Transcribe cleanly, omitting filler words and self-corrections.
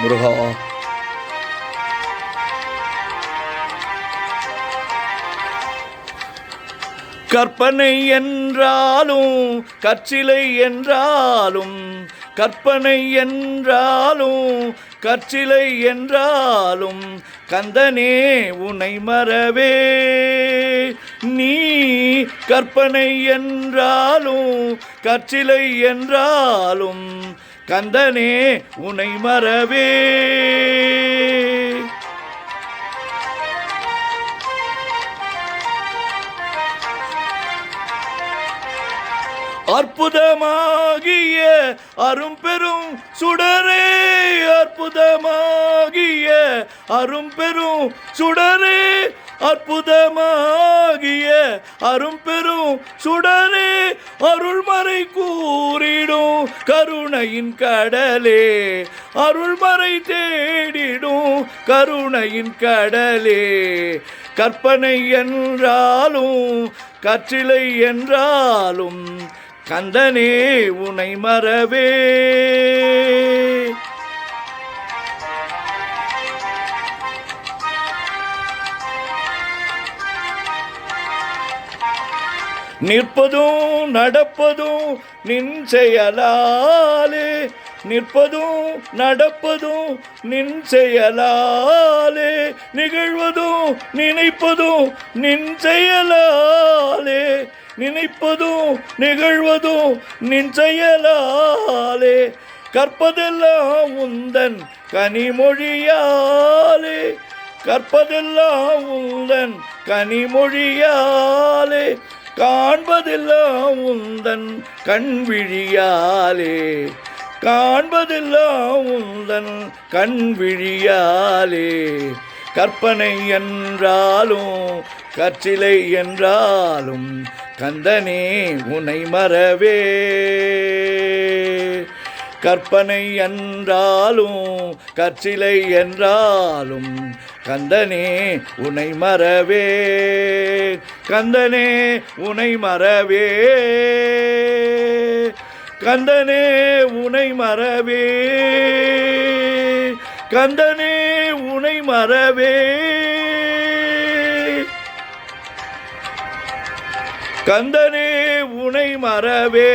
முருகா. கற்பனை என்றாலும் கற்சிலை என்றாலும், கற்பனை என்றாலும் கற்சிலை என்றாலும், கந்தனே உனை மறவே நீ. கற்பனை என்றாலும் கற்சிலை என்றாலும், கந்தனே உனை மறவே. அற்புதமாகிய அரும்பெரும் சுடரே, அற்புதமாகிய அரும்பெரும் சுடரே, அற்புதமாகிய அரும்பெரும் சுடரே, அருள்மறை கூறிடும் கருணையின் கடலே, அருள்மறை தேடிடும் கருணையின் கடலே. கற்பனை என்றாலும் கற்சிலை என்றாலும், கந்தனே உனை மறவே. நிற்பதும் நடப்பதும் நின் செயலாலே, நிற்பதும் நடப்பதும் நின் செயலாலே, நிகழ்வதும் நினைப்பதும் நின் செயலாலே, நினைப்பதும் நிகழ்வதும் நின் செயலாலே. கற்பதெல்லாம் உந்தன் கனிமொழியாலே, கற்பதெல்லாம் உந்தன் கனிமொழியாலே, காண்பதெல்லாம் உந்தன் கண்விழியாலே, காண்பதெல்லாம் உந்தன் கண்விழியாலே. கற்பனை என்றாலும் கற்சிலை என்றாலும், கந்தனே உனை மறவே. கற்பனை என்றாலும் கற்சிலை என்றாலும், கந்தனே உனை மறவே. கந்தனே உனை மறவே, கந்தனே உனை மறவே, கந்தனே உனை மறவே, கந்தனே உனை மறவே.